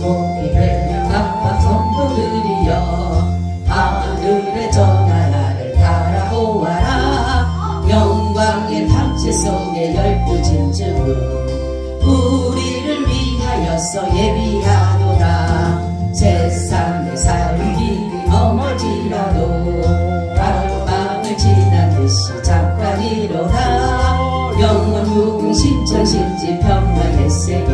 높이 벨령아 성도들이여 하늘의 저 나라를 바라보아라. 영광의 탐체 속에 열두 진주는 우리를 위하여서 예비하노라. 세상에 살길이 험할지라도 바람을 지난 듯이 잠깐이로다. 영원 무궁신천신지 평화일세에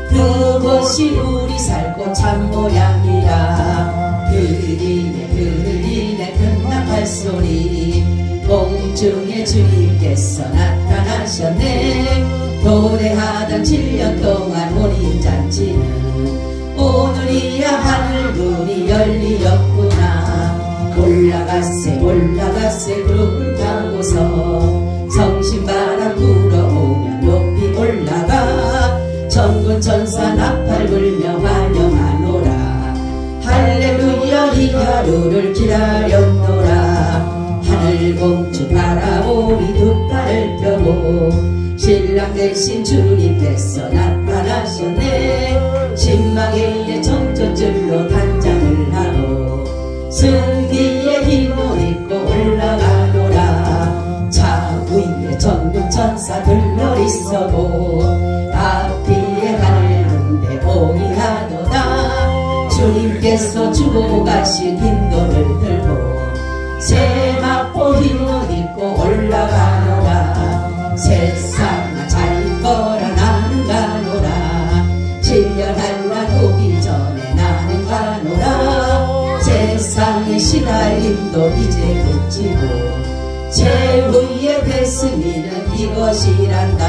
그것이 우리 살고 참 모양이라. 들리네 큰 나팔소리 공중에 주님께서 나타나셨네. 도래하던 7년 동안 혼인잔치는 오늘이야 하늘문이 열리었구나. 올라가세 구름을 타고서 성신바람 불어오면 높이 올라가. 천군 천사 나팔 불며 환영하노라. 할렐루야 이 하루를 기다렸노라. 하늘공주 바라보니 두 팔을 펴고 신랑 대신 주님께서 나타나셨네. 신망의 청천줄로 단장을 하고 승기의 힘을 입고 올라가노라. 차 위에 천군 천사 들러있어고 앞뒤에 하늘문대 봉이하도다. 주님께서 주고 가신 흰돌을 들고 세마포 흰옷 입고 올라가노라. 세상 잘 거라 나는 가노라. 7년 한날 오기 전에 나는 가노라. 세상의 시달림도 이제 그치고 최후의 됐으니는 이것이란다.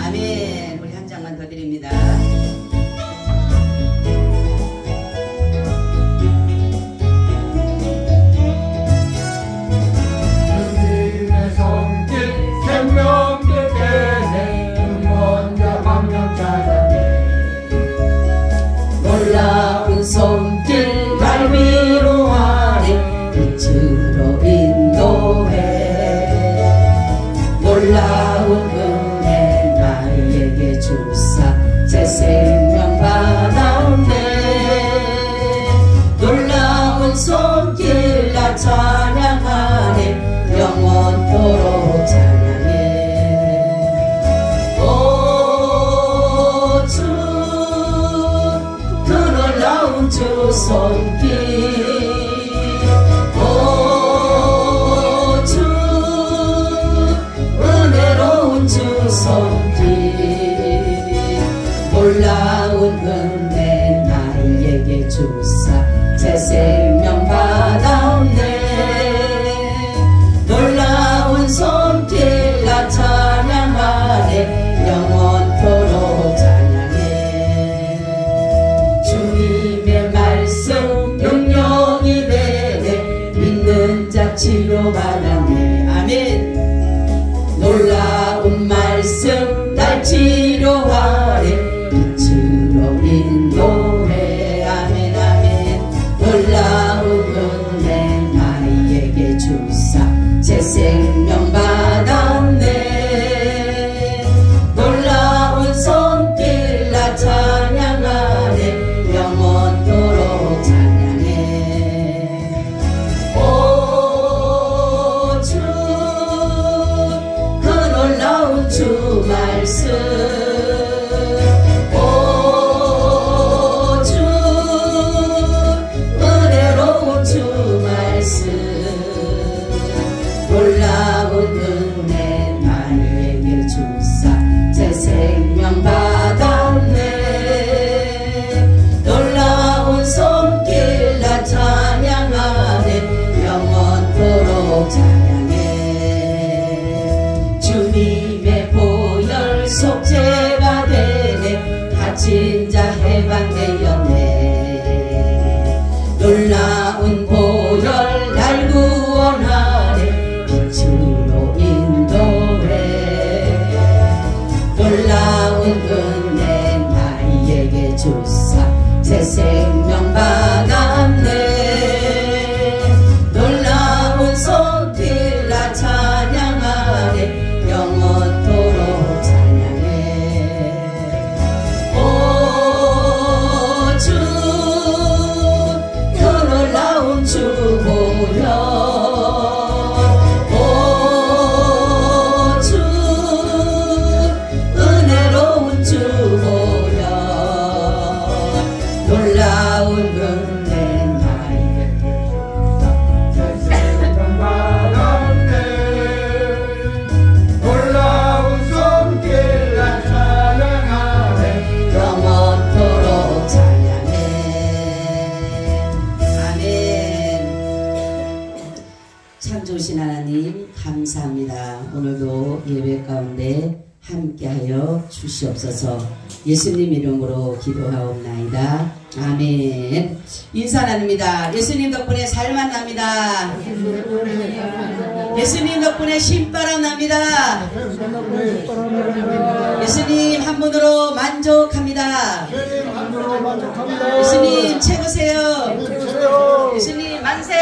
아멘. 우리 한 장만 더 드립니다. 놀라운 손길 날 위로 아래 빛으로 인도해. 놀라운 은혜 나에게 주사 새 생명 받았네. 놀라운 손길 나 찬양하네. 영원토록 찬양해. 주 손길 오 주 은혜로운 주 손길. 놀라운 은혜 나에게 주사 새 생명 받았네. 놀라운 손길 나 찬양하네. 영원토록 찬양해. 주님의 말씀 능력이 되네. 믿는 자 치료받았네. 아멘. 놀라운 말씀 날 치료하네. 빛으로 인도해. 아멘 아멘. 놀라운 은혜 나에게 주사 새 생명 받았네. 놀라운 손길 나 찬양하네. 영원토록 찬양해. 오 주 그 놀라운 주 말씀 오 주 은혜로운 주 말씀. 놀라운 은혜 나에게 주사 새 생명 받았네. 놀라운 손길 나 찬양하네. 영원토록 찬양해. 주님의 보혈 속죄가 되네. 갇힌 자 해방되었네. 놀라운 보혈 날 구원하네. 빛으로 인도해. 놀라운 은혜 나에게 주사 새 생명 받았네. 놀라운 손길 나 찬양하네. 永遠とろ茶屋へ。 오 주 그 놀라운 주 말씀 오 주 은혜로운 주 말씀 놀라운 은혜 나에게 주사 새 생명 받았네. 놀라운 손길 나 찬양하네. 영원토록 찬양해. 오 주 그 놀라운 주 말씀 오 주 은혜로운 주 말씀. 놀라운 은혜 나에게 주사 새 생명 받았네. 놀라운 손길 나 찬양하네. 영원토록 찬양해. 오 주시옵소서. 예수님 이름으로 기도하옵나이다. 아멘. 인사 나눕니다. 예수님 덕분에 살만 납니다. 예수님 덕분에 신바람 납니다. 예수님 한 분으로 만족합니다. 예수님 최고세요. 예수님 만세.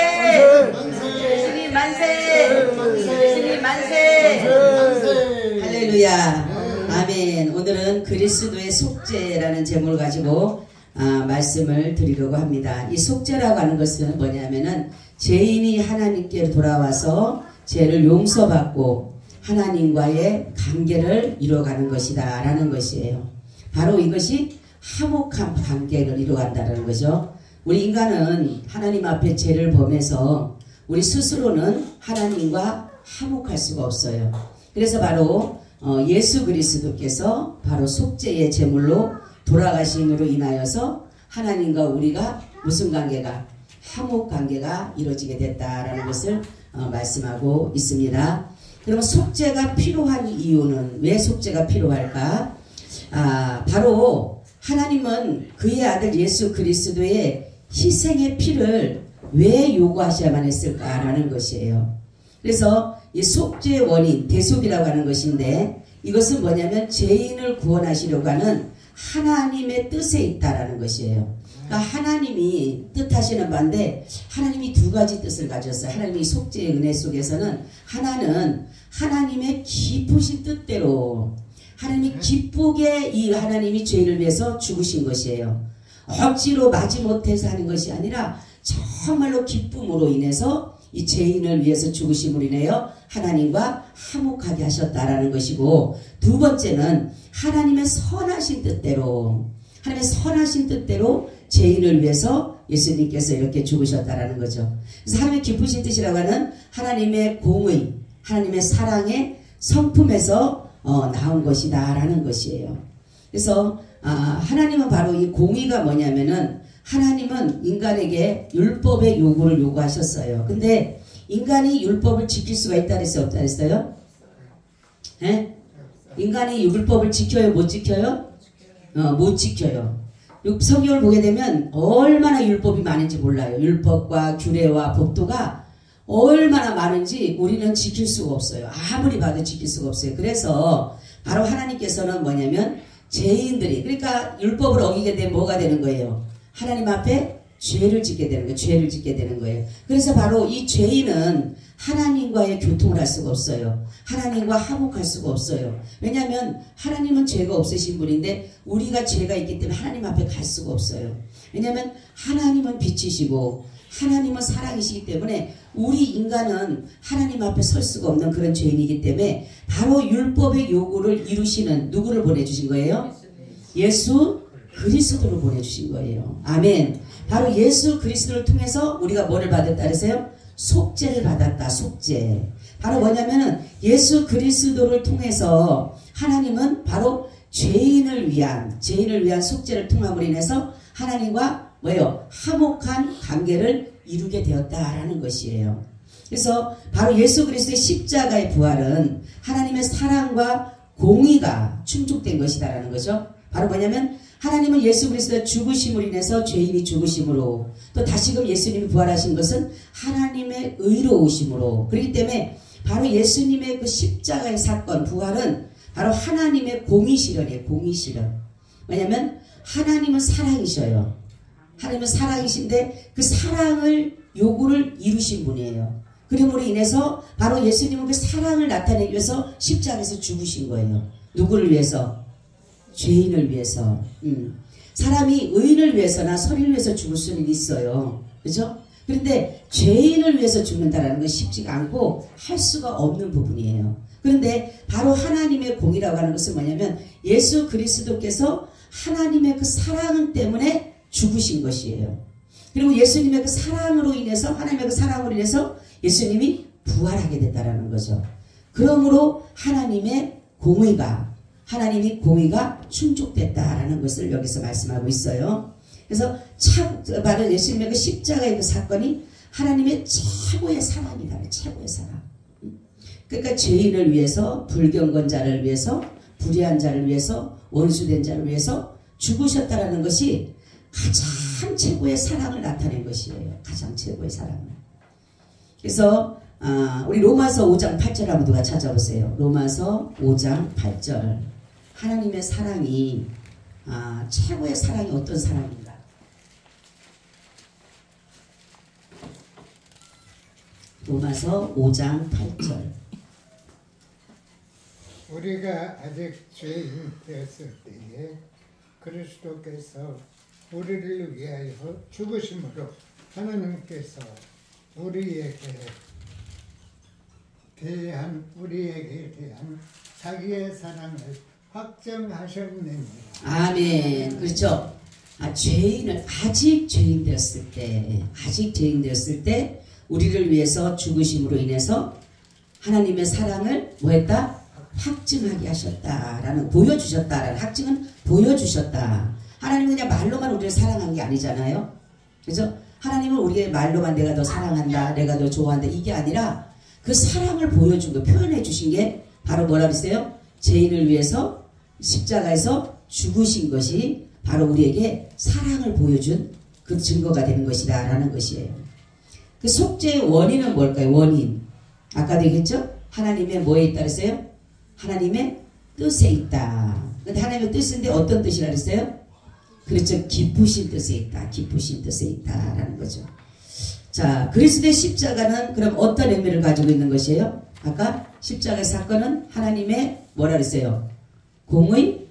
예수님 만세. 예수님 만세. 할렐루야. 아멘. 오늘은 그리스도의 속죄라는 제목을 가지고 말씀을 드리려고 합니다. 이 속죄라고 하는 것은 뭐냐면은 죄인이 하나님께 돌아와서 죄를 용서받고 하나님과의 관계를 이루어가는 것이다 라는 것이에요. 바로 이것이 화목한 관계를 이루어간다는 거죠. 우리 인간은 하나님 앞에 죄를 범해서 우리 스스로는 하나님과 화목할 수가 없어요. 그래서 바로 예수 그리스도께서 바로 속죄의 제물로 돌아가심으로 인하여서 하나님과 우리가 무슨 관계가? 화목 관계가 이루어지게 됐다라는 것을 말씀하고 있습니다. 그러면 속죄가 필요한 이유는 왜 속죄가 필요할까? 바로 하나님은 그의 아들 예수 그리스도의 희생의 피를 왜 요구하셔야만 했을까라는 것이에요. 그래서 이 속죄의 원인, 대속이라고 하는 것인데 이것은 뭐냐면 죄인을 구원하시려고 하는 하나님의 뜻에 있다라는 것이에요. 그러니까 하나님이 뜻하시는 바인데 하나님이 두 가지 뜻을 가졌어요. 하나님이 속죄의 은혜 속에서는 하나는 하나님의 기쁘신 뜻대로 하나님이 기쁘게 이 하나님이 죄를 위해서 죽으신 것이에요. 억지로 마지못해서 하는 것이 아니라 정말로 기쁨으로 인해서 이 죄인을 위해서 죽으심으로 인하여 하나님과 화목하게 하셨다라는 것이고, 두 번째는 하나님의 선하신 뜻대로 하나님의 선하신 뜻대로 죄인을 위해서 예수님께서 이렇게 죽으셨다라는 거죠. 그래서 하나님의 기쁘신 뜻이라고 하는 하나님의 공의, 하나님의 사랑의 성품에서 나온 것이다 라는 것이에요. 그래서 하나님은 바로 이 공의가 뭐냐면은 하나님은 인간에게 율법의 요구를 요구하셨어요. 근데 인간이 율법을 지킬 수가 있다 그랬어요? 없다 그랬어요? 예? 인간이 율법을 지켜요? 못 지켜요? 못 지켜요. 성경을 보게 되면 얼마나 율법이 많은지 몰라요. 율법과 규례와 법도가 얼마나 많은지 우리는 지킬 수가 없어요. 아무리 봐도 지킬 수가 없어요. 그래서 바로 하나님께서는 뭐냐면 죄인들이, 그러니까 율법을 어기게 되면 뭐가 되는 거예요? 하나님 앞에 죄를 짓게 되는 거예요. 죄를 짓게 되는 거예요. 그래서 바로 이 죄인은 하나님과의 교통을 할 수가 없어요. 하나님과 화목할 수가 없어요. 왜냐하면 하나님은 죄가 없으신 분인데 우리가 죄가 있기 때문에 하나님 앞에 갈 수가 없어요. 왜냐하면 하나님은 빛이시고 하나님은 사랑이시기 때문에 우리 인간은 하나님 앞에 설 수가 없는 그런 죄인이기 때문에 바로 율법의 요구를 이루시는 누구를 보내주신 거예요? 예수 그리스도를 보내주신 거예요. 아멘. 바로 예수 그리스도를 통해서 우리가 뭐를 받았다 그랬어요? 속죄를 받았다. 속죄. 바로 뭐냐면은 예수 그리스도를 통해서 하나님은 바로 죄인을 위한 속죄를 통함으로 인해서 하나님과 뭐예요? 화목한 관계를 이루게 되었다라는 것이에요. 그래서 바로 예수 그리스도의 십자가의 부활은 하나님의 사랑과 공의가 충족된 것이다라는 거죠. 바로 뭐냐면 하나님은 예수 그리스도의 죽으심으로 인해서 죄인이 죽으심으로, 또 다시금 예수님이 부활하신 것은 하나님의 의로우심으로, 그렇기 때문에 바로 예수님의 그 십자가의 사건, 부활은 바로 하나님의 공의실현이에요. 공의실현. 왜냐하면 하나님은 사랑이셔요. 하나님은 사랑이신데 그 사랑을 요구를 이루신 분이에요. 그러므로 인해서 바로 예수님은 그 사랑을 나타내기 위해서 십자가에서 죽으신 거예요. 누구를 위해서? 죄인을 위해서. 사람이 의인을 위해서나 선인을 위해서 죽을 수는 있어요. 그죠? 그런데 죄인을 위해서 죽는다는 건 쉽지가 않고 할 수가 없는 부분이에요. 그런데 바로 하나님의 공이라고 하는 것은 뭐냐면 예수 그리스도께서 하나님의 그 사랑 때문에 죽으신 것이에요. 그리고 예수님의 그 사랑으로 인해서, 하나님의 그 사랑으로 인해서 예수님이 부활하게 됐다라는 거죠. 그러므로 하나님이 공의가 충족됐다라는 것을 여기서 말씀하고 있어요. 그래서 바로 예수님의 그 십자가의 그 사건이 하나님의 최고의 사랑이다. 최고의 사랑. 그러니까 죄인을 위해서, 불경건자를 위해서, 불의한 자를 위해서, 원수된 자를 위해서 죽으셨다라는 것이 가장 최고의 사랑을 나타낸 것이에요. 가장 최고의 사랑을. 그래서 우리 로마서 5장 8절 한번 누가 찾아보세요. 로마서 5장 8절. 하나님의 사랑이 최고의 사랑이 어떤 사랑인가? 로마서 5장 8절. 우리가 아직 죄인 되었을 때에 그리스도께서 우리를 위하여 죽으심으로 하나님께서 우리에게 대한 자기의 사랑을 확정하셨느니라. 아멘. 그렇죠. 죄인을 아직 죄인 되었을 때 우리를 위해서 죽으심으로 인해서 하나님의 사랑을 뭐했다? 확증하게 하셨다라는, 보여주셨다라는, 확증은 보여주셨다. 하나님은 그냥 말로만 우리를 사랑한 게 아니잖아요. 그죠? 하나님은 우리의 말로만 내가 더 사랑한다, 내가 더 좋아한다, 이게 아니라 그 사랑을 보여준 거, 표현해 주신 게 바로 뭐라 그랬어요? 죄인을 위해서 십자가에서 죽으신 것이 바로 우리에게 사랑을 보여준 그 증거가 되는 것이다 라는 것이에요. 그 속죄의 원인은 뭘까요? 원인. 아까도 얘기했죠? 하나님의 뭐에 있다 그랬어요? 하나님의 뜻에 있다. 근데 하나님의 뜻인데 어떤 뜻이라 그랬어요? 그렇죠. 기쁘신 뜻에 있다. 기쁘신 뜻에 있다 라는 거죠. 자, 그리스도의 십자가는 그럼 어떤 의미를 가지고 있는 것이에요? 아까 십자가의 사건은 하나님의 뭐라 그랬어요? 공의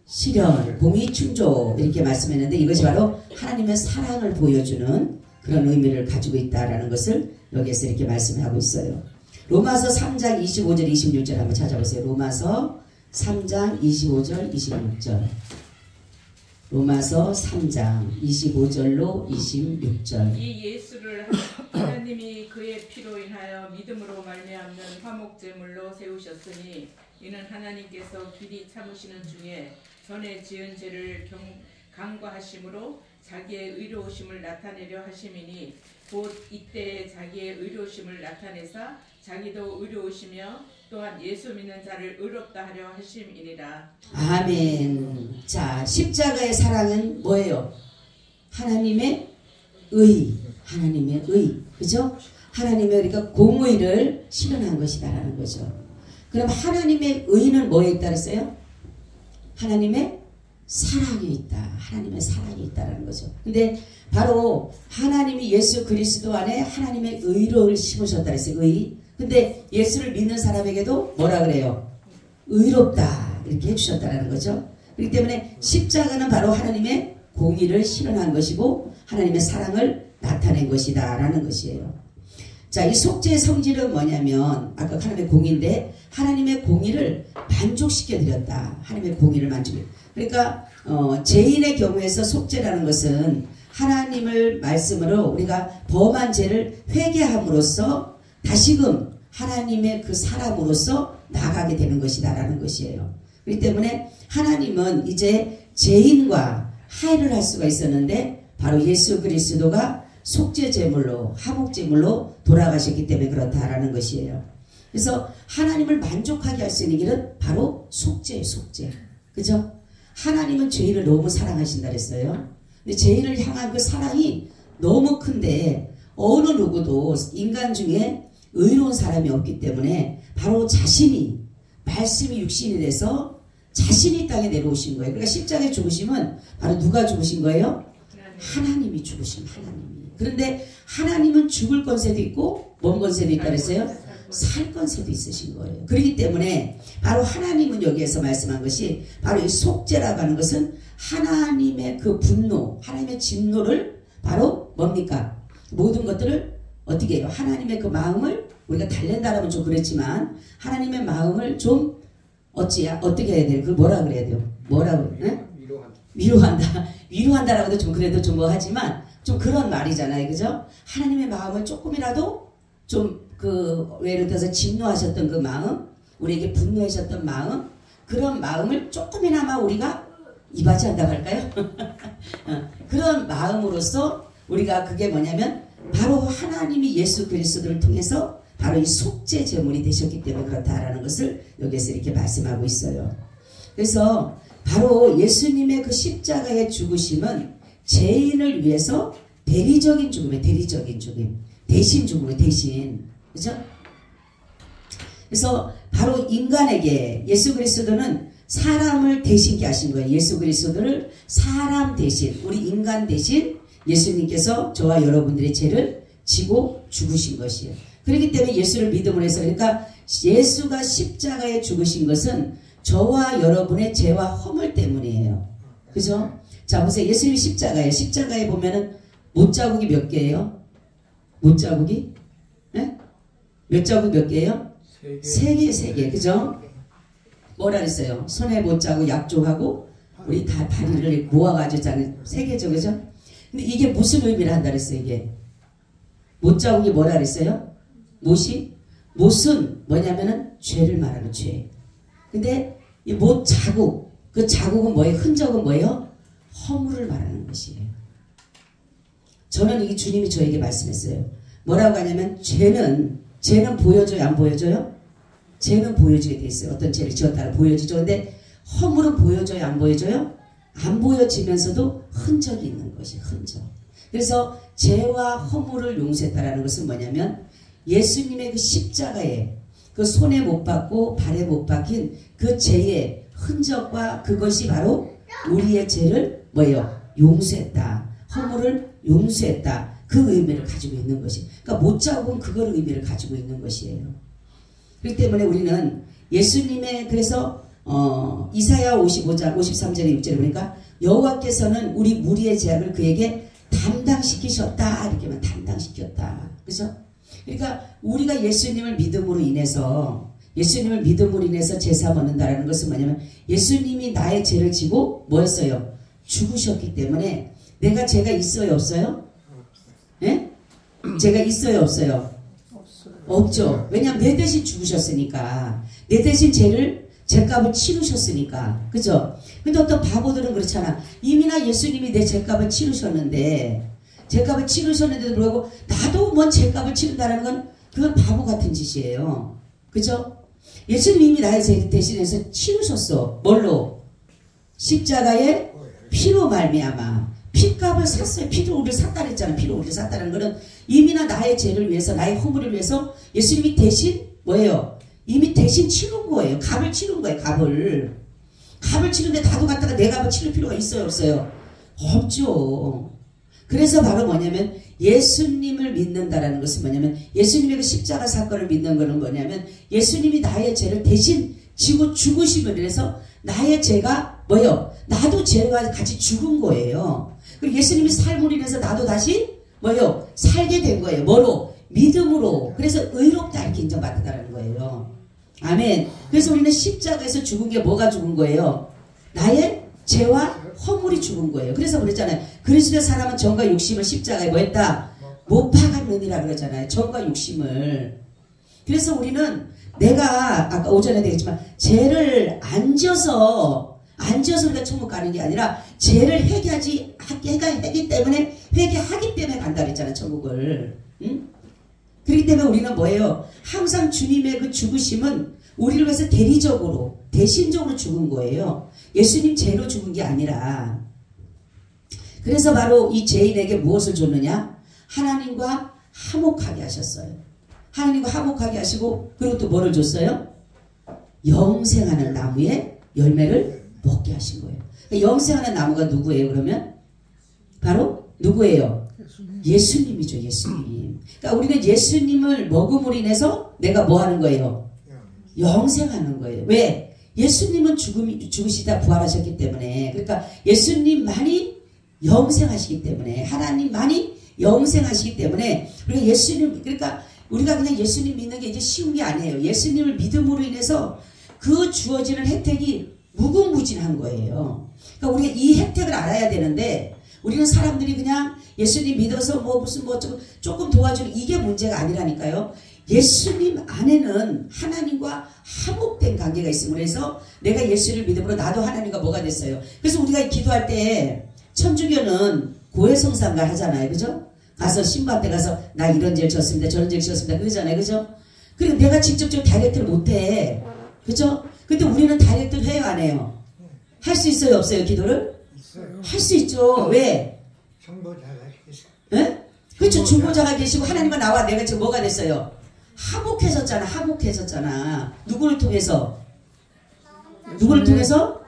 실현, 공의 충족 이렇게 말씀했는데 이것이 바로 하나님의 사랑을 보여주는 그런 의미를 가지고 있다라는 것을 여기에서 이렇게 말씀하고 있어요. 로마서 3장 25절 26절 한번 찾아보세요. 로마서 3장 25절 26절. 로마서 3장 25절로 26절. 이 예수를 하나님이 그의 피로 인하여 믿음으로 말미암는 화목제물로 세우셨으니 이는 하나님께서 길이 참으시는 중에 전에 지은 죄를 간과하심으로 자기의 의로우심을 나타내려 하심이니 곧 이때에 자기의 의로우심을 나타내사 자기도 의로우시며 또한 예수 믿는 자를 의롭다 하려 하심이니라. 아멘. 자, 십자가의 사랑은 뭐예요? 하나님의 의. 하나님의 의. 그죠? 하나님의 그러니까 공의를 실현한 것이다라는 거죠. 그럼 하나님의 의는 뭐에 있다 그랬어요? 하나님의 사랑이 있다. 하나님의 사랑이 있다라는 거죠. 근데 바로 하나님이 예수 그리스도 안에 하나님의 의를 심으셨다 그랬어요. 의. 근데 예수를 믿는 사람에게도 뭐라 그래요? 의롭다. 이렇게 해주셨다는 거죠. 그렇기 때문에 십자가는 바로 하나님의 공의를 실현한 것이고 하나님의 사랑을 나타낸 것이다 라는 것이에요. 자, 이 속죄의 성질은 뭐냐면 아까 하나님의 공의인데 하나님의 공의를 만족시켜 드렸다. 하나님의 공의를 만족해. 그러니까 죄인의 경우에서 속죄라는 것은 하나님을 말씀으로 우리가 범한 죄를 회개함으로써 다시금 하나님의 그 사람으로서 나아가게 되는 것이다 라는 것이에요. 그렇기 때문에 하나님은 이제 죄인과 화해를 할 수가 있었는데 바로 예수 그리스도가 속죄제물로 화목제물로 돌아가셨기 때문에 그렇다라는 것이에요. 그래서 하나님을 만족하게 할 수 있는 길은 바로 속죄예요. 속죄. 그죠? 하나님은 죄인을 너무 사랑하신다 그랬어요. 근데 죄인을 향한 그 사랑이 너무 큰데 어느 누구도 인간 중에 의로운 사람이 없기 때문에 바로 자신이 말씀이 육신이 돼서 자신이 땅에 내려오신 거예요. 그러니까 십자가에 죽으심은 바로 누가 죽으신 거예요? 하나님이 죽으신 하나님이. 그런데 하나님은 죽을 권세도 있고 뭔 권세도 있다 그랬어요? 살 권세도 있으신 거예요. 그렇기 때문에 바로 하나님은 여기에서 말씀한 것이 바로 이 속죄라고 하는 것은 하나님의 그 분노, 하나님의 진노를 바로 뭡니까? 모든 것들을 어떻게 해요? 하나님의 그 마음을 우리가 달랜다라면 좀 그렇지만 하나님의 마음을 좀 어떻게 해야 돼요? 그 뭐라 그래야 돼요? 뭐라고? 네? 위로한다. 위로한다라고도 좀 그래도 좀 뭐 하지만 좀 그런 말이잖아요. 그죠? 하나님의 마음을 조금이라도 좀 예를 들어서 진노하셨던 그 마음, 우리에게 분노하셨던 마음, 그런 마음을 조금이나마 우리가 이바지한다고 할까요? 그런 마음으로써 우리가 그게 뭐냐면 바로 하나님이 예수 그리스도를 통해서 바로 이 속죄 제물이 되셨기 때문에 그렇다라는 것을 여기에서 이렇게 말씀하고 있어요. 그래서 바로 예수님의 그 십자가의 죽으심은 죄인을 위해서 대리적인 죽음이에요. 대리적인 죽음. 대신 죽음이에요. 대신. 그죠? 그래서 바로 인간에게 예수 그리스도는 사람을 대신케 하신 거예요. 예수 그리스도를 사람 대신, 우리 인간 대신 예수님께서 저와 여러분들의 죄를 지고 죽으신 것이에요. 그렇기 때문에 예수를 믿음으로 해서, 그러니까 예수가 십자가에 죽으신 것은 저와 여러분의 죄와 허물 때문이에요. 그죠? 자, 보세요. 예수님 십자가에 보면은 못자국이 몇 개예요? 못자국이? 네? 몇 자국 몇 개예요? 세 개. 그죠? 뭐라 그랬어요? 손에 못자국 약족하고 우리 다 다리를 모아가지고 자는 세 개죠. 그죠? 근데 이게 무슨 의미를 한다 그랬어요? 이게 못자국이 뭐라 그랬어요? 못은 뭐냐면은 죄를 말하는 죄. 근데 이 못자국, 그 자국은 뭐예요? 흔적은 뭐예요? 허물을 말하는 것이에요. 저는 이 주님이 저에게 말씀했어요. 뭐라고 하냐면 죄는 보여줘요? 안 보여줘요? 죄는 보여지게 돼 있어요. 어떤 죄를 지었다가 보여지죠. 근데 허물은 보여줘요? 안 보여줘요? 안 보여지면서도 흔적이 있는 것이 흔적. 그래서 죄와 허물을 용서했다라는 것은 뭐냐면 예수님의 그 십자가에 그 손에 못 박고 발에 못 박힌 그 죄의 흔적과 그것이 바로 우리의 죄를 뭐예요? 용서했다. 허물을 용서했다. 그 의미를 가지고 있는 것이. 그러니까 못자국은 그걸 의미를 가지고 있는 것이에요. 그렇기 때문에 우리는 예수님의 그래서 이사야 55장 53절의 6절에 보니까 여호와께서는 우리 무리의 죄악을 그에게 담당시키셨다. 이렇게만 담당시켰다. 그죠? 그러니까 우리가 예수님을 믿음으로 인해서 제사 받는다라는 것은 뭐냐면 예수님이 나의 죄를 지고 뭐였어요? 죽으셨기 때문에 내가 죄가 있어요? 없어요? 예? 죄가 있어요? 없어요? 없죠. 왜냐하면 내 대신 죽으셨으니까. 내 대신 죄값을 치르셨으니까. 그죠? 근데 어떤 바보들은 그렇잖아. 이미나 예수님이 내 죄값을 치르셨는데도 불구하고 나도 뭔 죄값을 치른다는 건 그건 바보 같은 짓이에요. 그죠? 예수님이 이미 나의 죄 대신해서 치르셨어. 뭘로? 십자가의 피로 말미암아. 피값을 샀어요. 피로 우리를 샀다 그랬잖아요. 피로 우리를 샀다는 거는 이미나 나의 죄를 위해서, 나의 허물을 위해서 예수님이 대신 뭐예요? 이미 대신 치른 거예요. 값을 치른 거예요. 값을 치는데 나도 갖다가 내 값을 치를 필요가 있어요? 없어요? 없죠. 그래서 바로 뭐냐면 예수님을 믿는다라는 것은 뭐냐면 예수님의 그 십자가 사건을 믿는 것은 뭐냐면 예수님이 나의 죄를 대신 지고 죽으심을 해서 나의 죄가 뭐예요? 나도 죄와 같이 죽은 거예요. 그리고 예수님이 삶으로 인해서 나도 다시 뭐예요? 살게 된 거예요. 뭐로? 믿음으로. 그래서 의롭다 이렇게 인정받았다는 거예요. 아멘. 그래서 우리는 십자가에서 죽은 게 뭐가 죽은 거예요? 나의 죄와 허물이 죽은 거예요. 그래서 그랬잖아요. 그리스도의 사람은 정과 욕심을 십자가에 뭐 했다? 못 박았느니라 그러잖아요. 정과 욕심을. 그래서 우리는 내가 아까 오전에 얘기했지만 죄를 안 져서 우리가 천국 가는 게 아니라 죄를 회개하기 때문에 간다 그랬잖아요. 천국을. 응? 그렇기 때문에 우리는 뭐예요? 항상 주님의 그 죽으심은 우리를 위해서 대리적으로 대신적으로 죽은 거예요. 예수님 죄로 죽은 게 아니라. 그래서 바로 이 죄인에게 무엇을 줬느냐? 하나님과 화목하게 하셨어요. 하나님과 화목하게 하시고 그리고 또 뭐를 줬어요? 영생하는 나무의 열매를 먹게 하신 거예요. 그러니까 영생하는 나무가 누구예요? 그러면 바로 누구예요? 예수님이죠. 예수님. 그러니까 우리는 예수님을 먹음으로 인해서 내가 뭐 하는 거예요? 영생하는 거예요. 왜? 예수님은 죽으시다 부활하셨기 때문에. 그러니까 예수님만이 영생하시기 때문에, 하나님만이 영생하시기 때문에 우리가 그러니까 우리가 그냥 예수님 믿는 게 이제 쉬운 게 아니에요. 예수님을 믿음으로 인해서 그 주어지는 혜택이 무궁무진한 거예요. 그러니까 우리가 이 혜택을 알아야 되는데 우리는 사람들이 그냥 예수님 믿어서 조금 도와주는 이게 문제가 아니라니까요. 예수님 안에는 하나님과 화목된 관계가 있음으로 해서 내가 예수를 믿음으로 나도 하나님과 뭐가 됐어요. 그래서 우리가 기도할 때 천주교는 고해성사인가 하잖아요. 그죠? 가서 신부한테 가서 나 이런 죄를 졌습니다. 저런 죄를 졌습니다. 그러잖아요. 그죠? 그리고 내가 직접적으로 다이렉트를 못해. 그죠? 근데 우리는 다이렉트를 해요, 안 해요? 할 수 있어요, 없어요, 기도를? 있어요. 할 수 있죠. 왜? 정보자가 계셔. 예? 그렇죠. 중보자가 계시고 하나님과 나와 내가 지금 뭐가 됐어요? 화목해졌잖아. 화목해졌잖아. 누구를 통해서? 누구를 통해서?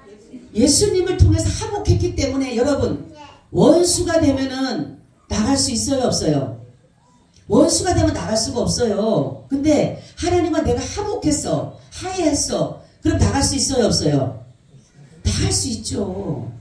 예수님을 통해서 화목했기 때문에 여러분 원수가 되면은 나갈 수 있어요, 없어요? 원수가 되면 나갈 수가 없어요. 근데 하나님과 내가 화목했어, 화해했어. 그럼 나갈 수 있어요, 없어요? 나갈 수 있죠.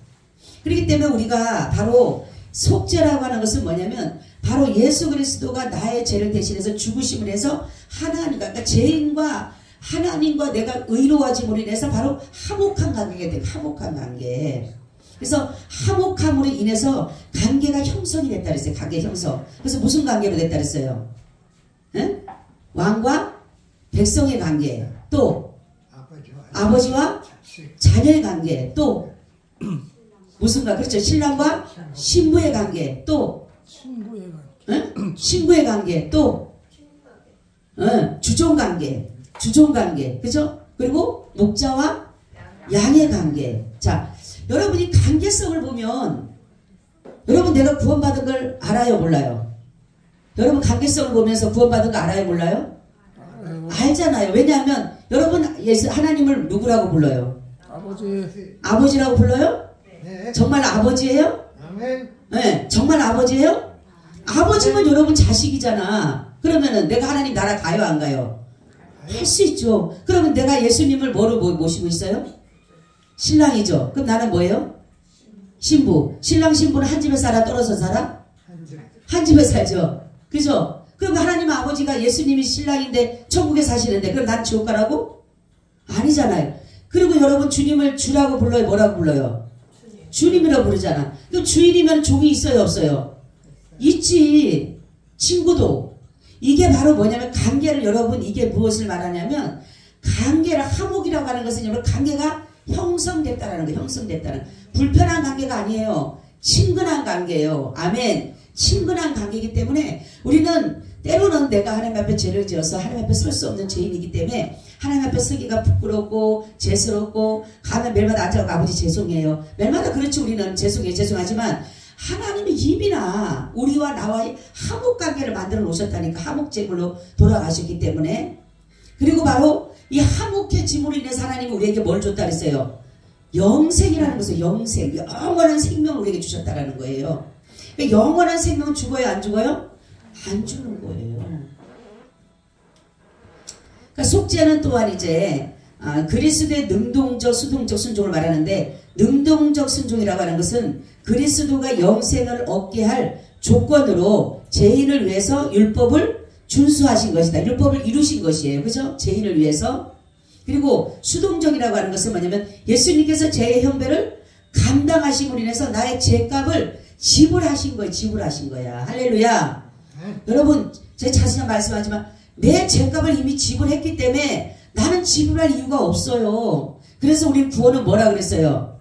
그렇기 때문에 우리가 바로 속죄라고 하는 것은 뭐냐면 바로 예수 그리스도가 나의 죄를 대신해서 죽으심을 해서 하나님과, 그러니까 죄인과 하나님과 내가 의로워짐으로 인해서 바로 화목한 관계가 돼요. 화목한 관계. 그래서 화목함으로 인해서 관계가 형성이 됐다 그랬어요. 관계 형성. 그래서 무슨 관계로 됐다 그랬어요? 응? 왕과 백성의 관계. 또 아버지와 자녀의 관계. 또 무슨 관계? 그렇죠. 신랑과 신부의 관계. 또 친구의 관계. 응? 친구의 관계. 또 응, 주종 관계. 주종 관계. 그죠? 그리고 목자와 양의 관계. 자, 여러분이 관계성을 보면 여러분 내가 구원받은 걸 알아요, 몰라요? 여러분 관계성을 보면서 구원받은 거 알아요, 몰라요? 알잖아요. 왜냐하면 여러분 하나님을 누구라고 불러요? 아버지. 아버지라고 불러요? 네. 정말 아버지예요? 아멘. 네, 정말 아버지예요? 아버지면 여러분 자식이잖아. 그러면은 내가 하나님 나라 가요, 안 가요? 할 수 있죠. 그러면 내가 예수님을 뭐로 모시고 있어요? 신랑이죠. 그럼 나는 뭐예요? 신부. 신랑 신부는 한 집에 살아, 떨어져 살아? 한 집에 살죠. 그죠? 그럼 하나님 아버지가 예수님이 신랑인데 천국에 사시는데 그럼 난 지옥 가라고? 아니잖아요. 그리고 여러분 주님을 주라고 불러요? 뭐라고 불러요? 주님이라고 부르잖아. 그럼 주인이면 종이 있어요, 없어요? 있지. 친구도. 이게 바로 뭐냐면 관계를 여러분 이게 무엇을 말하냐면 관계를 화목이라고 하는 것은 여러분 관계가 형성됐다라는 거예요. 형성됐다는 불편한 관계가 아니에요. 친근한 관계예요. 아멘. 친근한 관계이기 때문에 우리는 때로는 내가 하나님 앞에 죄를 지어서 하나님 앞에 설 수 없는 죄인이기 때문에 하나님 앞에 서기가 부끄럽고 죄스럽고 가면 매일마다 앉아가고 아버지 죄송해요. 매일마다 그렇지 우리는 죄송하지만 하나님의 입이나 우리와 나와의 화목관계를 만들어 놓으셨다니까. 화목제물로 돌아가셨기 때문에. 그리고 바로 이 화목해짐으로 인해서 하나님이 우리에게 뭘 줬다 그랬어요? 영생이라는 것을 영생, 영원한 생명을 우리에게 주셨다라는 거예요. 그러니까 영원한 생명은 죽어요, 안 죽어요? 안 죽는 거예요. 그러니까 속죄는 또한 이제 그리스도의 능동적, 수동적 순종을 말하는데 능동적 순종이라고 하는 것은 그리스도가 영생을 얻게 할 조건으로 죄인을 위해서 율법을 준수하신 것이다. 율법을 이루신 것이에요. 그죠? 죄인을 위해서. 그리고 수동적이라고 하는 것은 뭐냐면 예수님께서 죄의 형벌을 감당하심으로 인해서 나의 죄값을 지불하신 거예요. 지불하신 거야. 할렐루야. 여러분 제 자신이 말씀하지만 내 죄값을 이미 지불했기 때문에 나는 지불할 이유가 없어요. 그래서 우리 구원은 뭐라 그랬어요?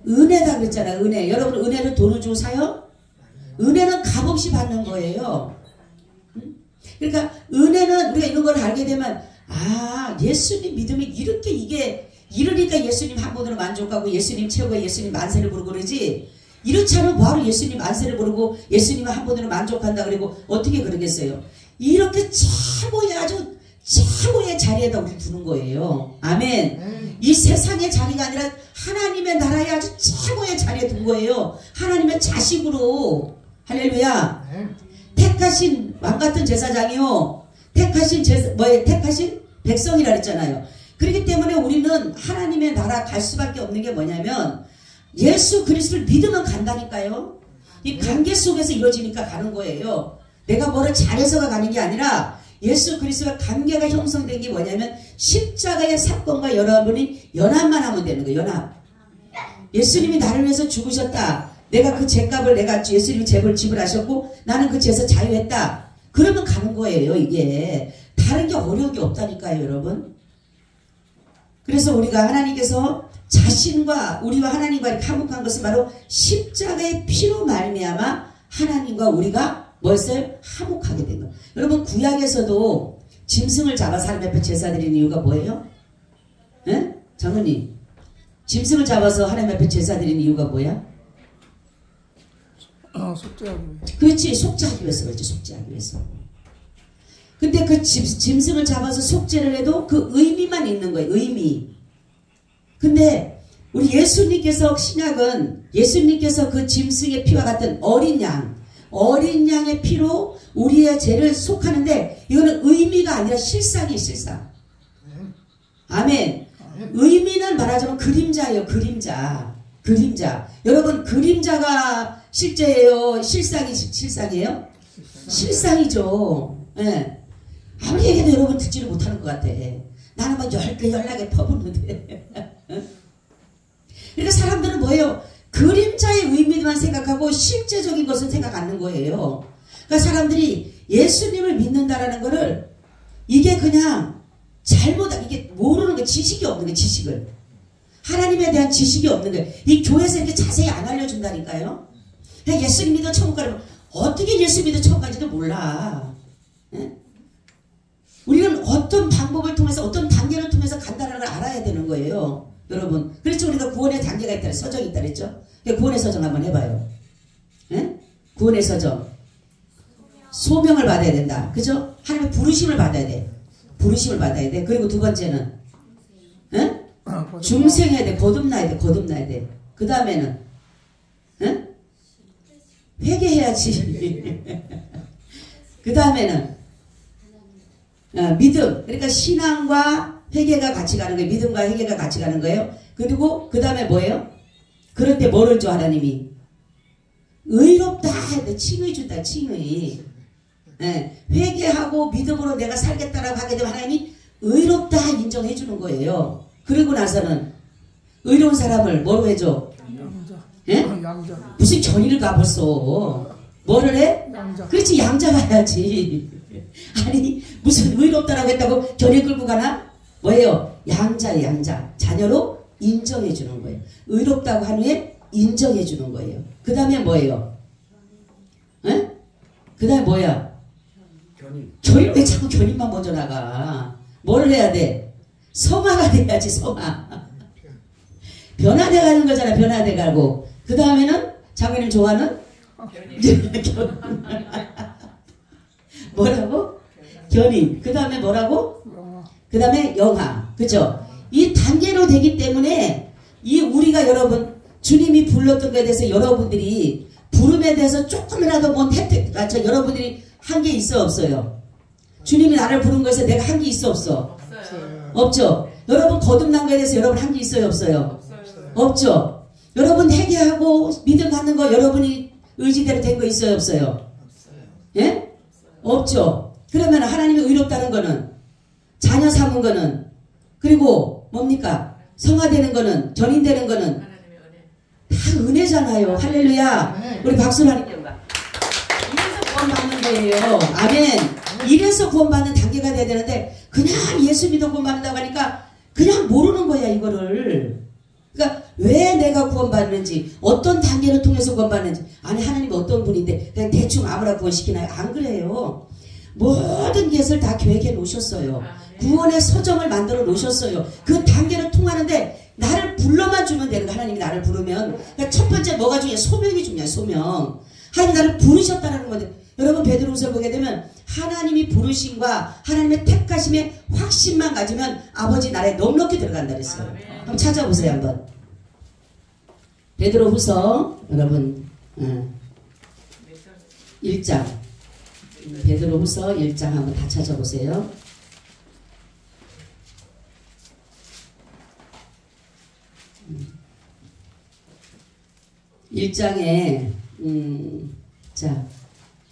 은혜다 그랬잖아요. 은혜. 여러분 은혜는 돈을 주고 사요? 은혜는 값없이 받는 거예요. 그러니까 은혜는 우리가 이런 걸 알게 되면 예수님 믿으면 이렇게 이게 이러니까 예수님 한 번으로 만족하고 예수님 최고의 예수님 만세를 부르고 그러지. 이렇지 않으면 뭐하러 예수님 만세를 부르고 예수님 한 번으로 만족한다 그리고 어떻게 그러겠어요. 이렇게 최고의 아주 최고의 자리에다 우리 두는 거예요. 아멘. 이 세상의 자리가 아니라 하나님의 나라의 아주 최고의 자리에 둔 거예요. 하나님의 자식으로. 할렐루야. 택하신 왕같은 제사장이요. 택하신 백성이라 그랬잖아요. 그렇기 때문에 우리는 하나님의 나라 갈 수밖에 없는 게 뭐냐면 예수 그리스도를 믿으면 간다니까요. 이 관계 속에서 이루어지니까 가는 거예요. 내가 뭐를 잘해서가 가는 게 아니라 예수 그리스도와 관계가 형성된 게 뭐냐면 십자가의 사건과 여러분이 연합만 하면 되는 거예요. 연합. 예수님이 나를 위해서 죽으셨다. 내가 그 죄값을 내가 예수님이 죄를 지불하셨고 나는 그 죄에서 자유했다. 그러면 가는 거예요. 이게 다른 게 어려운 게 없다니까요. 여러분. 그래서 우리가 하나님께서 자신과 우리와 하나님과 이렇게 화목한 것은 바로 십자가의 피로 말미암아 하나님과 우리가 뭐였어요? 화목하게 된 거예요. 여러분 구약에서도 짐승을 잡아 사람 앞에 제사 드리는 이유가 뭐예요? 예? 장로님, 짐승을 잡아서 하나님 앞에 제사 드리는 이유가 뭐야? 속죄하기 위해. 그렇지, 속죄하기 위해서 그렇지, 속죄하기 위해서. 근데 그 짐승을 잡아서 속죄를 해도 그 의미만 있는 거예요, 의미. 근데 우리 예수님께서 신약은 예수님께서 그 짐승의 피와 같은 어린 양의 피로 우리의 죄를 속하는데 이거는 의미가 아니라 실상이에요, 실상. 아멘. 의미는 말하자면 그림자예요, 그림자. 여러분, 그림자가 실제예요, 실상이에요? 실상이죠. 예. 아무리 얘기해도 여러분 듣지를 못하는 것 같아. 나는 막 10개 연락에 퍼붓는데. 그러니까 사람들은 뭐예요? 그림자의 의미만 생각하고 실제적인 것은 생각 안 하는 거예요. 그러니까 사람들이 예수님을 믿는다라는 거를 이게 그냥 이게 모르는 거, 지식이 없는 거, 지식을. 하나님에 대한 지식이 없는 거예요. 이 교회에서 이렇게 자세히 안 알려준다니까요. 그냥 예수님 믿어 천국 가려면 어떻게 예수 믿어 천국 가는지도 몰라. 예? 우리는 어떤 방법을 통해서 어떤 단계를 통해서 간다는 걸 알아야 되는 거예요. 여러분. 그렇죠. 우리가 구원의 단계가 있다, 서정이 있다 그랬죠. 구원의 서정 한번 해봐요. 예? 구원의 서정. 소명을 받아야 된다. 그죠? 하나님의 부르심을 받아야 돼. 부르심을 받아야 돼. 그리고 두 번째는 예? 중생해야 돼. 거듭나야 돼. 그 다음에는 예? 회개해야지. 그 다음에는 믿음. 그러니까 신앙과 회개가 같이 가는 거예요. 믿음과 회개가 같이 가는 거예요. 그리고 그 다음에 뭐예요? 그럴 때 뭐를 줘 하나님이? 의롭다 해야 돼. 칭의 준다. 칭의. 예. 회개하고 믿음으로 내가 살겠다라고 하게 되면 하나님이 의롭다 인정해 주는 거예요. 그리고 나서는 의로운 사람을 뭐로 해줘? 양자. 예? 양자. 무슨 견인을 가 벌써. 뭐를 해? 양자. 그렇지, 양자 가야지. 아니 무슨 의롭다라고 했다고 견인 끌고 가나? 뭐예요? 양자. 자녀로 인정해 주는 거예요. 의롭다고 한 후에 인정해 주는 거예요. 그 다음에 뭐예요? 예? 그 다음에 뭐야? 견인. 왜 자꾸 견인만 먼저 나가? 뭐를 해야 돼? 성화가 돼야지, 성화. 변화돼 가는 거잖아, 변화돼 가고. 그 다음에는 장모님 좋아하는? 뭐라고? 견인. 그 다음에 뭐라고? 그 다음에 영화. 그죠? 이 단계로 되기 때문에 이 우리가 여러분 주님이 불렀던 것에 대해서 여러분들이 부름에 대해서 조금이라도 뭔 혜택, 여러분들이 한 게 있어 없어요? 주님이 나를 부른 것에 내가 한 게 있어 없어? 없죠? 여러분 거듭난 것에 대해서 여러분 한 게 있어요 없어요? 없죠? 여러분 회개하고 믿음 갖는 거 여러분이 의지대로 된 거 있어요 없어요? 예? 없죠? 그러면 하나님이 의롭다는 거는 자녀 삼은 거는 그리고 뭡니까? 성화되는 거는 전인되는 거는 다 은혜잖아요. 할렐루야. 우리 박수를 하니까 이래서 구원받는 거예요. 아멘. 이래서 구원받는 단계가 돼야 되는데 그냥 예수 믿어 구원받는다고 하니까 그냥 모르는 거야 이거를. 그러니까 왜 내가 구원받는지 어떤 단계를 통해서 구원받는지 아니 하나님이 어떤 분인데 그냥 대충 아무나 구원시키나요? 안 그래요. 모든 것을 다 계획해 놓으셨어요. 구원의 서정을 만들어 놓으셨어요. 그 단계를 통하는데 나를 불러만 주면 되는 거야. 하나님이 나를 부르면. 그러니까 첫 번째 뭐가 중요해? 소명이 중요해. 소명. 하나님 나를 부르셨다는 건데 여러분 베드로후서를 보게 되면 하나님이 부르심과 하나님의 택하심의 확신만 가지면 아버지 나라에 넉넉히 들어간다 그랬어요. 한번 찾아보세요. 한번. 베드로후서 여러분 1장 베드로후서 1장 한번 다 찾아보세요. 1장에 자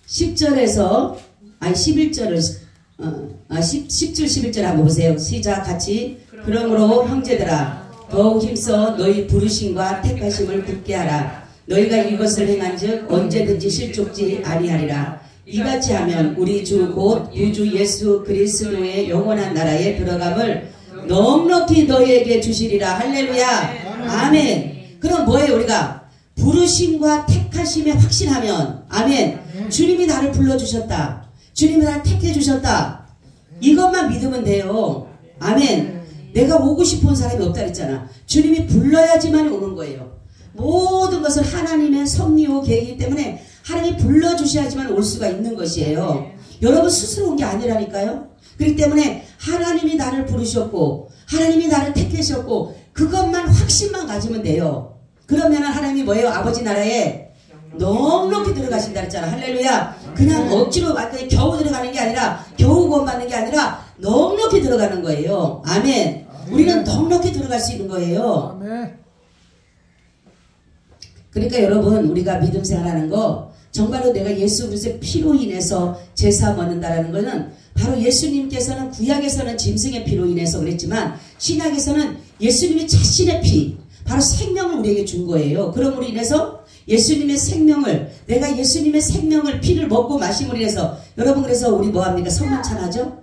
10절에서 아니 11절을 10절 11절 한번 보세요. 시작 같이. 그러므로 형제들아 더욱 힘써 너희 부르심과 택하심을 굳게 하라. 너희가 이것을 행한즉 언제든지 실족지 아니하리라. 이같이 하면 우리 주 곧 구주 예수 그리스도의 영원한 나라에 들어감을 넉넉히 너희에게 주시리라. 할렐루야. 아멘. 그럼 뭐예요? 우리가 부르심과 택하심에 확신하면 아멘. 주님이 나를 불러주셨다. 주님이 나를 택해주셨다. 이것만 믿으면 돼요. 아멘. 내가 오고 싶은 사람이 없다 그랬잖아. 주님이 불러야지만 오는 거예요. 모든 것은 하나님의 섭리요 계획이기 때문에 하나님이 불러주셔야지만 올 수가 있는 것이에요. 여러분 스스로 온 게 아니라니까요. 그렇기 때문에 하나님이 나를 부르셨고 하나님이 나를 택하셨고 그것만 확신만 가지면 돼요. 그러면 하나님이 뭐예요? 아버지 나라에 넉넉히 들어가신다 그랬잖아. 할렐루야. 그냥 억지로 겨우 들어가는 게 아니라 겨우 구원받는 게 아니라 넉넉히 들어가는 거예요. 아멘. 우리는 넉넉히 들어갈 수 있는 거예요. 그러니까 여러분 우리가 믿음 생활하는 거 정말로 내가 예수 그리스도의 피로 인해서 제사함 얻는다라는 것은 바로 예수님께서는 구약에서는 짐승의 피로 인해서 그랬지만 신약에서는 예수님의 자신의 피 바로 생명을 우리에게 준 거예요. 그러므로 인해서 예수님의 생명을 내가 예수님의 생명을 피를 먹고 마심으로 인해서 여러분 그래서 우리 뭐합니까? 성만찬하죠?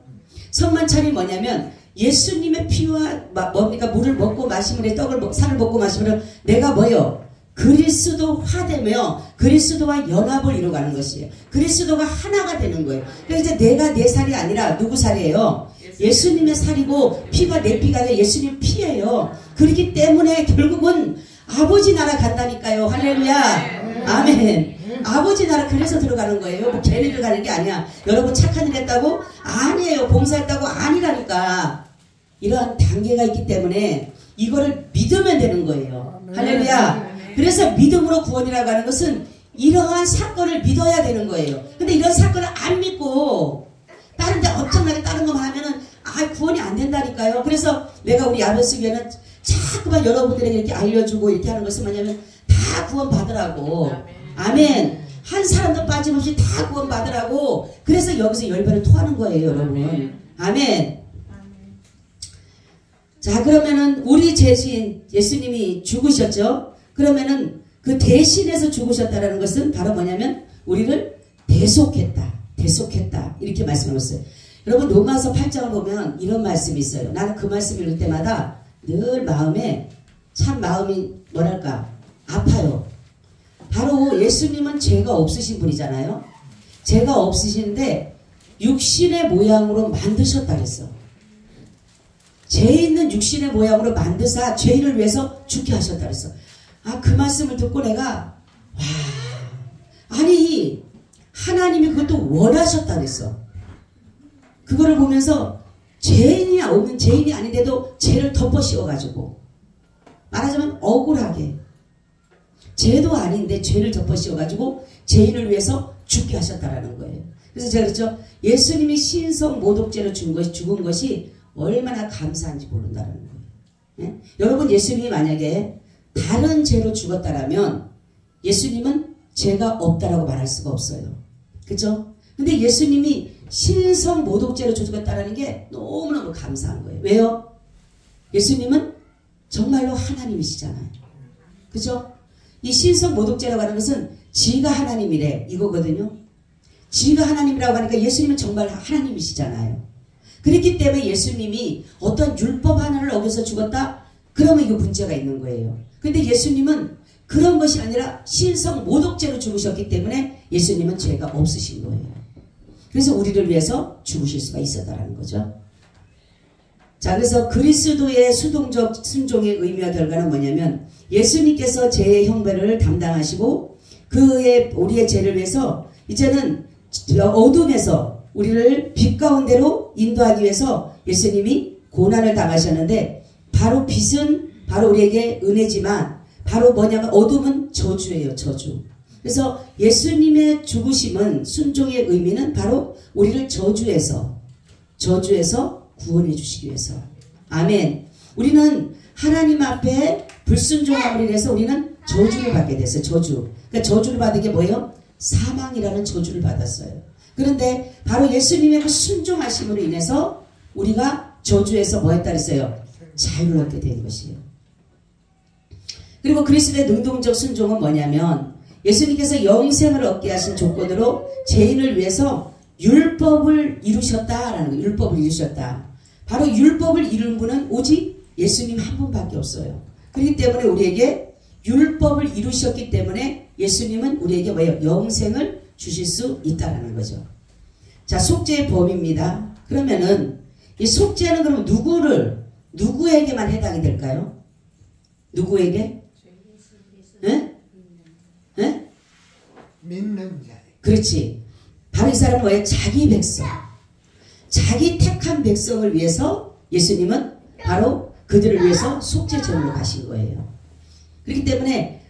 성만찬이 뭐냐면 예수님의 피와 뭡니까? 물을 먹고 마심으로 살을 먹고 마심으로 내가 뭐요? 그리스도화되며 그리스도와 연합을 이루어가는 것이에요. 그리스도가 하나가 되는 거예요. 그래서 이제 내가 내 살이 아니라 누구 살이에요? 예수님의 살이고 피가 내 피가 아니라 예수님 피예요. 그렇기 때문에 결국은 아버지 나라 간다니까요. 할렐루야. 아멘. 아버지 나라 그래서 들어가는 거예요. 뭐 괜히 들어가는 게 아니야. 여러분 착한 일 했다고? 아니에요. 봉사했다고? 아니라니까. 이러한 단계가 있기 때문에 이거를 믿으면 되는 거예요. 할렐루야. 그래서 믿음으로 구원이라고 하는 것은 이러한 사건을 믿어야 되는 거예요. 근데 이런 사건을 안 믿고 다른 데 엄청나게 다른 것만 하면은 구원이 안 된다니까요. 그래서 내가 우리 야베스 교회는 자꾸만 여러분들에게 이렇게 알려주고 이렇게 하는 것은 뭐냐면 다 구원 받으라고. 아멘. 한 사람도 빠짐없이 다 구원 받으라고. 그래서 여기서 열배를 토하는 거예요, 여러분. 아멘. 자, 그러면은 우리 대신 예수님이 죽으셨죠. 그러면은 그 대신해서 죽으셨다라는 것은 바로 뭐냐면 우리를 대속했다 이렇게 말씀하셨어요. 여러분 로마서 8장을 보면 이런 말씀이 있어요. 나는 그 말씀 읽을 때마다 늘 마음에 참 마음이 뭐랄까 아파요. 바로 예수님은 죄가 없으신 분이잖아요. 죄가 없으신데 육신의 모양으로 만드셨다 그랬어. 죄 있는 육신의 모양으로 만드사 죄인을 위해서 죽게 하셨다 그랬어. 그 말씀을 듣고 내가 아니 하나님이 그것도 원하셨다 그랬어. 그거를 보면서 죄인이 없는 죄인이 아닌데도 죄를 덮어 씌워가지고 말하자면 억울하게 죄도 아닌데 죄를 덮어 씌워가지고 죄인을 위해서 죽게 하셨다라는 거예요. 그래서 제가 그랬죠. 예수님이 신성 모독죄로 죽은 것이 얼마나 감사한지 모른다는 거예요. 네? 여러분 예수님이 만약에 다른 죄로 죽었다라면 예수님은 죄가 없다라고 말할 수가 없어요. 그죠? 근데 예수님이 신성 모독죄로 죽었다라는 게 너무너무 감사한 거예요. 왜요? 예수님은 정말로 하나님이시잖아요. 그죠? 이 신성 모독죄라고 하는 것은 지가 하나님이래 이거거든요. 지가 하나님이라고 하니까 예수님은 정말 하나님이시잖아요. 그렇기 때문에 예수님이 어떤 율법 하나를 어겨서 죽었다? 그러면 이거 문제가 있는 거예요. 근데 예수님은 그런 것이 아니라 신성 모독죄로 죽으셨기 때문에 예수님은 죄가 없으신 거예요. 그래서 우리를 위해서 죽으실 수가 있었다라는 거죠. 자, 그래서 그리스도의 수동적 순종의 의미와 결과는 뭐냐면 예수님께서 죄의 형벌을 담당하시고 우리의 죄를 위해서 이제는 어둠에서 우리를 빛 가운데로 인도하기 위해서 예수님이 고난을 당하셨는데 바로 빛은 바로 우리에게 은혜지만 바로 뭐냐면 어둠은 저주예요. 저주. 그래서 예수님의 죽으심은 순종의 의미는 바로 우리를 저주에서 구원해 주시기 위해서. 아멘. 우리는 하나님 앞에 불순종함으로 인해서 우리는 저주를 받게 됐어요. 저주. 그러니까 저주를 받은 게 뭐예요? 사망이라는 저주를 받았어요. 그런데 바로 예수님의 그 순종하심으로 인해서 우리가 저주에서 뭐 했다 그랬어요? 자유를 얻게 된 것이에요. 그리고 그리스도의 능동적 순종은 뭐냐면 예수님께서 영생을 얻게 하신 조건으로 죄인을 위해서 율법을 이루셨다라는 거예요. 율법을 이루셨다. 바로 율법을 이룬 분은 오직 예수님 한 분밖에 없어요. 그렇기 때문에 우리에게 율법을 이루셨기 때문에 예수님은 우리에게 뭐예요? 영생을 주실 수 있다라는 거죠. 자, 속죄의 범위입니다. 그러면은 이 속죄는 그럼 누구에게만 해당이 될까요? 누구에게? 예? 예? 믿는 자. 그렇지. 바로 이 사람은 뭐예요? 자기 백성. 자기 택한 백성을 위해서 예수님은 바로 그들을 위해서 속죄 제물로 가신 거예요. 그렇기 때문에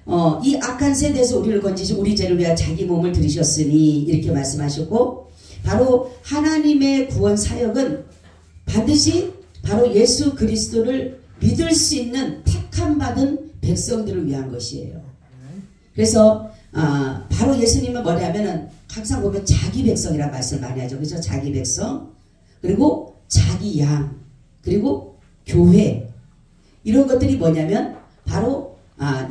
이 악한 세대에서 우리를 건지시 우리 죄를 위하여 자기 몸을 들이셨으니 이렇게 말씀하셨고, 바로 하나님의 구원 사역은 반드시 바로 예수 그리스도를 믿을 수 있는 택함 받은 백성들을 위한 것이에요. 그래서 바로 예수님은 뭐냐면은 항상 보면 자기 백성이라는 말씀을 많이 하죠. 그렇죠? 자기 백성, 그리고 자기 양, 그리고 교회, 이런 것들이 뭐냐면 바로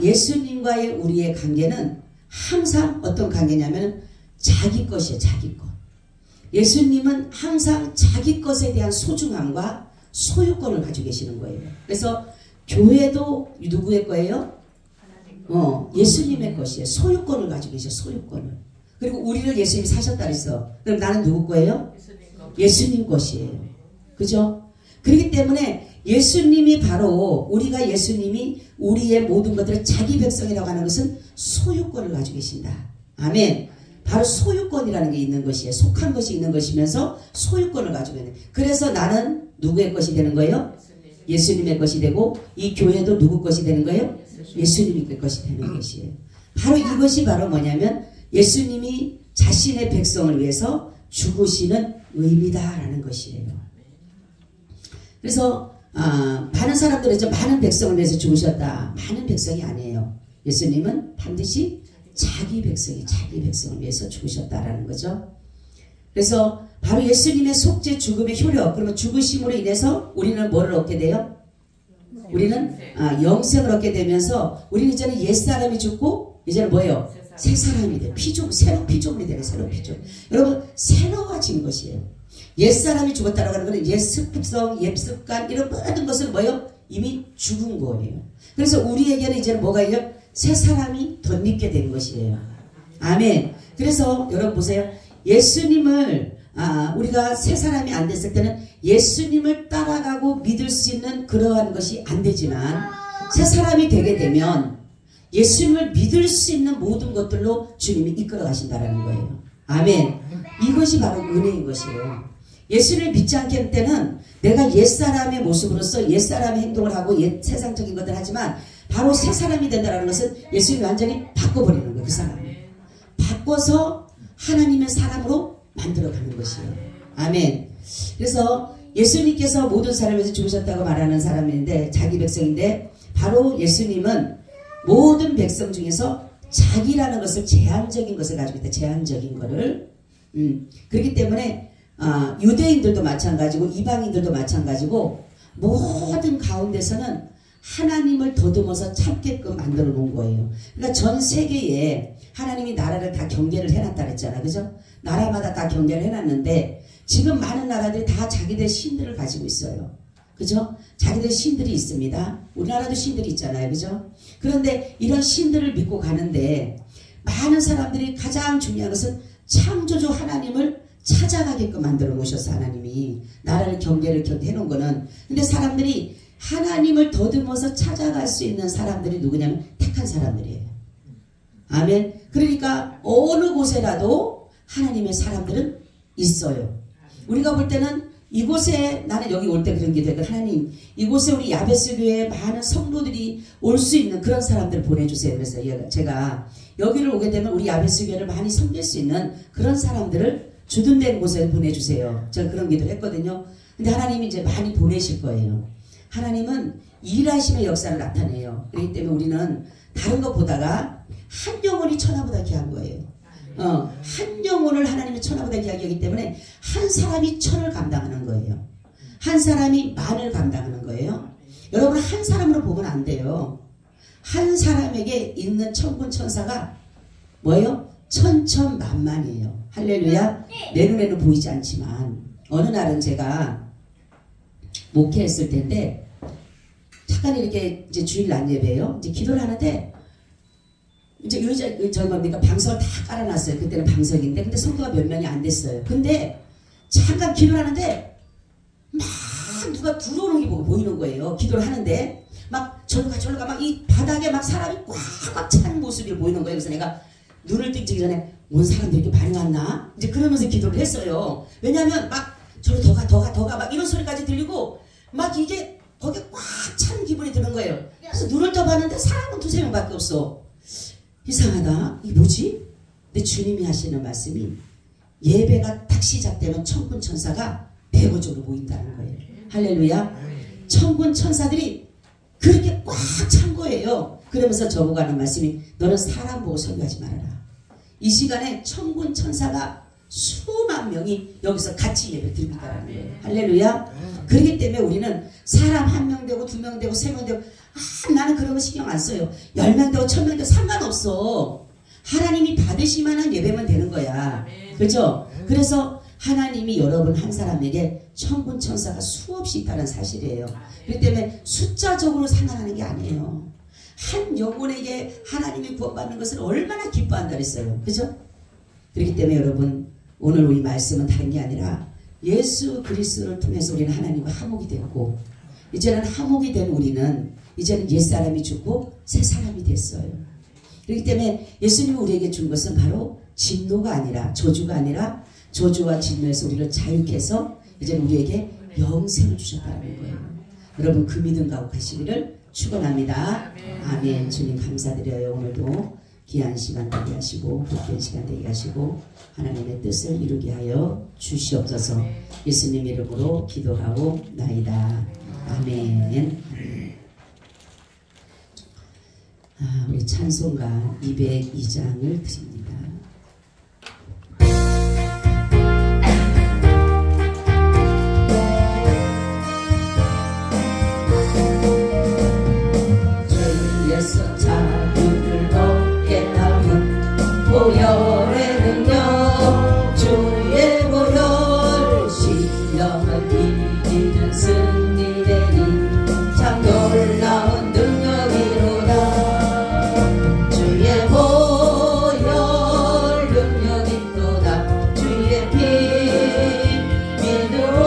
예수님과의 우리의 관계는 항상 어떤 관계냐면 자기 것이에요. 자기 것. 예수님은 항상 자기 것에 대한 소중함과 소유권을 가지고 계시는 거예요. 그래서 교회도 누구의 거예요? 예수님의 것이에요. 소유권을 가지고 계셔. 소유권을. 그리고 우리를 예수님이 사셨다 그랬어. 그럼 나는 누구 거예요? 예수님 것이에요. 그죠? 그렇기 때문에 예수님이 바로 우리가 예수님이 우리의 모든 것들을 자기 백성이라고 하는 것은 소유권을 가지고 계신다. 아멘. 바로 소유권이라는 게 있는 것이에요. 속한 것이 있는 것이면서 소유권을 가지고 있는. 그래서 나는 누구의 것이 되는 거예요? 예수님의 것이 되고, 이 교회도 누구 것이 되는 거예요? 예수님의 것이 되는 것이에요. 바로 이것이 바로 뭐냐면 예수님이 자신의 백성을 위해서 죽으시는 의미다라는 것이에요. 그래서 많은 사람들은 이제 많은 백성을 위해서 죽으셨다. 많은 백성이 아니에요. 예수님은 반드시 자기 백성을 위해서 죽으셨다라는 거죠. 그래서 바로 예수님의 속죄 죽음의 효력, 그러면 죽으심으로 인해서 우리는 뭐를 얻게 돼요? 우리는 영생을 얻게 되면서 우리는 이제는 옛사람이 죽고 이제는 뭐예요? 새 사람이 돼요. 새로운 피조물이 되는 새로운 피조물. 여러분, 새로워진 것이에요. 옛사람이 죽었다라고 하는 것은 옛 습성, 옛 습관, 이런 모든 것은 뭐예요? 이미 죽은 거예요. 그래서 우리에게는 이제는 뭐가 있냐? 새 사람이 덧입게 된 것이에요. 아멘. 그래서 여러분 보세요. 예수님을 우리가 새 사람이 안 됐을 때는 예수님을 따라가고 믿을 수 있는 그러한 것이 안 되지만, 새 사람이 되게 되면 예수님을 믿을 수 있는 모든 것들로 주님이 이끌어 가신다는 거예요. 아멘. 이것이 바로 은혜인 것이에요. 예수를 믿지 않게 할 때는 내가 옛사람의 모습으로서 옛사람의 행동을 하고 옛 세상적인 것들을 하지만, 바로 새 사람이 된다는 것은 예수님이 완전히 바꿔버리는 거예요. 그 사람을 바꿔서 하나님의 사람으로 만들어가는 것이에요. 아멘. 그래서 예수님께서 모든 사람을 위해서 죽으셨다고 말하는 사람인데, 자기 백성인데, 바로 예수님은 모든 백성 중에서 자기라는 것을, 제한적인 것을 가지고 있다. 제한적인 거를. 그렇기 때문에 유대인들도 마찬가지고 이방인들도 마찬가지고 모든 가운데서는 하나님을 더듬어서 찾게끔 만들어 놓은 거예요. 그러니까 전 세계에 하나님이 나라를 다 경계를 해놨다 그랬잖아요. 그죠? 나라마다 다 경계를 해놨는데 지금 많은 나라들이 다 자기들 신들을 가지고 있어요. 그죠? 자기들 신들이 있습니다. 우리나라도 신들이 있잖아요. 그죠? 그런데 이런 신들을 믿고 가는데 많은 사람들이 가장 중요한 것은 창조주 하나님을 찾아가게끔 만들어 놓으셨어. 하나님이 나라를 경계를 해놓은 거는. 근데 사람들이 하나님을 더듬어서 찾아갈 수 있는 사람들이 누구냐면 택한 사람들이에요. 아멘. 그러니까 어느 곳에라도 하나님의 사람들은 있어요. 우리가 볼 때는 이곳에, 나는 여기 올 때 그런 게 되거든. 하나님, 이곳에 우리 야베스 교회에 많은 성도들이 올 수 있는 그런 사람들을 보내주세요. 그래서 제가 여기를 오게 되면 우리 야베스 교회를 많이 섬길 수 있는 그런 사람들을 주둔된 곳에 보내주세요. 제가 그런 기도를 했거든요. 근데 하나님이 이제 많이 보내실 거예요. 하나님은 일하심의 역사를 나타내요. 그렇기 때문에 우리는 다른 것 보다가 한 영혼이 천하보다 귀한 거예요. 한 영혼을 하나님이 천하보다 귀하게 하기 때문에 한 사람이 천을 감당하는 거예요. 한 사람이 만을 감당하는 거예요. 여러분, 한 사람으로 보면 안 돼요. 한 사람에게 있는 천군 천사가 뭐예요? 천천만만이에요. 할렐루야. 내 눈에는 보이지 않지만 어느 날은 제가 목회했을 텐데 잠깐 이렇게 이제 주일 낮 예배예요. 이제 기도를 하는데 이제 저희 뭡니까 방석을 다 깔아놨어요. 그때는 방석인데 근데 성도가 몇 명이 안 됐어요. 근데 잠깐 기도를 하는데 누가 들어오는 게 보이는 거예요. 기도를 하는데 막 절로 가 막 이 바닥에 막 사람이 꽉꽉 찬 모습이 보이는 거예요. 그래서 내가 눈을 뜨기 전에 온 사람들이 이렇게 많이 왔나? 이제 그러면서 기도를 했어요. 왜냐하면 막 저로 더 가 막 이런 소리까지 들리고 막 이게 거기에 꽉 찬 기분이 드는 거예요. 그래서 눈을 떠봤는데 사람은 2-3명밖에 없어. 이상하다. 이게 뭐지? 근데 주님이 하시는 말씀이 예배가 딱 시작되면 천군 천사가 대거적으로 모인다는 거예요. 할렐루야. 천군 천사들이 그렇게 꽉 찬 거예요. 그러면서 저보고 하는 말씀이 너는 사람 보고 설교하지 말아라. 이 시간에 천군 천사가 수만 명이 여기서 같이 예배 드린다는 거예요. 할렐루야. 그렇기 때문에 우리는 사람 1명 되고 2명 되고 3명 되고 나는 그런 거 신경 안 써요. 10명 되고 1000명 되고 상관없어. 하나님이 받으시만한 예배만 되는 거야. 그렇죠? 그래서 하나님이 여러분 한 사람에게 천군 천사가 수없이 있다는 사실이에요. 그렇기 때문에 숫자적으로 상관하는 게 아니에요. 한 영혼에게 하나님이 구원받는 것을 얼마나 기뻐한다 그랬어요. 그죠? 그렇기 때문에 여러분 오늘 우리 말씀은 다른 게 아니라 예수 그리스도를 통해서 우리는 하나님과 화목이 되었고 이제는 화목이 된 우리는 이제는 옛사람이 죽고 새사람이 됐어요. 그렇기 때문에 예수님이 우리에게 준 것은 바로 진노가 아니라 저주가 아니라 저주와 진노에서 우리를 자유케 해서 이제는 우리에게 영생을 주셨다는 거예요. 여러분 그 믿음 가고 가시기를 축원합니다. 아멘. 주님 감사드려요. 오늘도 귀한 시간 되게 하시고 복된 시간 되게 하시고 하나님의 뜻을 이루게 하여 주시옵소서. 예수님 이름으로 기도하고 나이다. 아멘. 우리 찬송가 202장을 드립니다. 주에서 자유를 얻게 하는 보혈의 능력 주의 보혈 시험을 이기는 승리되니 참 놀라운 능력이로다. 주의 보혈 능력이 또다. 주의 피 믿음으로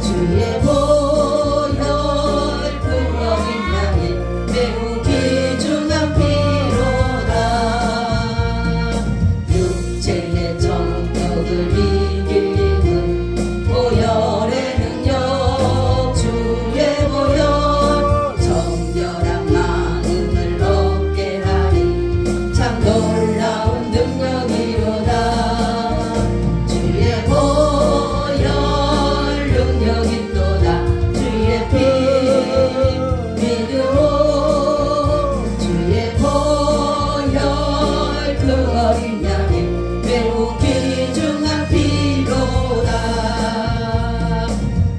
주의 보혈 그 어린 양의 매우 귀중한 피로다. 육체의 정욕을 이길 힘은 보혈의 능력 주의 보혈 정결한 마음을 얻게 하니 참 놀라운 능력이로다. 주의 보혈 능력이 또다. 주의 피 믿음으로 주의 보혈 그 어린 양의 매우 귀중한 피로다.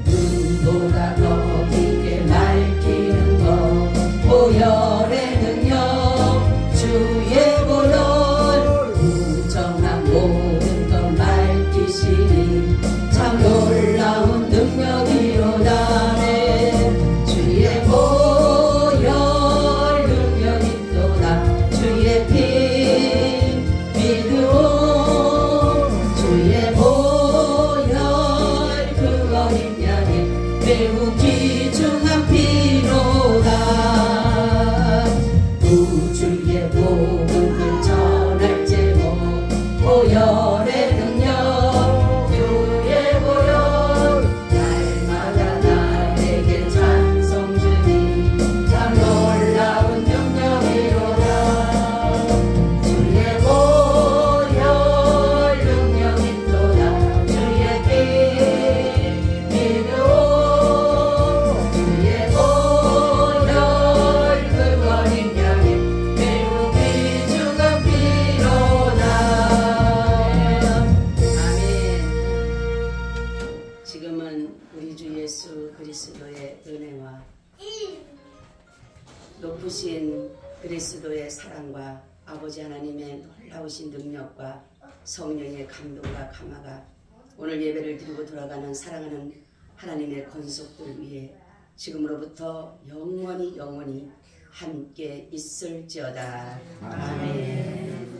눈보다 더 깊게 밝히는 것 보혈의 능력 주의 보혈 부정한 모든 것 밝히시니 참 놀라운 능력이로다. 주의 보혈 능력이 또다. 주의 피 믿음으로 주의 보혈 그 어린 양의 매우 귀중한 피로다. 우주의 복음을 전할 제목 보혈의 능력 주의 보혈 날마다 나에게 찬송 주니 참 놀라운 능력이로다. 주의 보혈 능력이 또다. 주의 피 믿음으로 주의 보혈 그 어린 양의 매우 귀중한 피로다. 아멘. 지금은 우리 주 예수 그리스도의 은혜와 높으신 그리스도의 사랑과 아버지 하나님의 놀라우신 능력과 성령의 감동과 감화가 오늘 예배를 드리고 돌아가는 사랑하는 하나님의 권속들 위해 지금으로부터 영원히 함께 있을지어다. 아멘.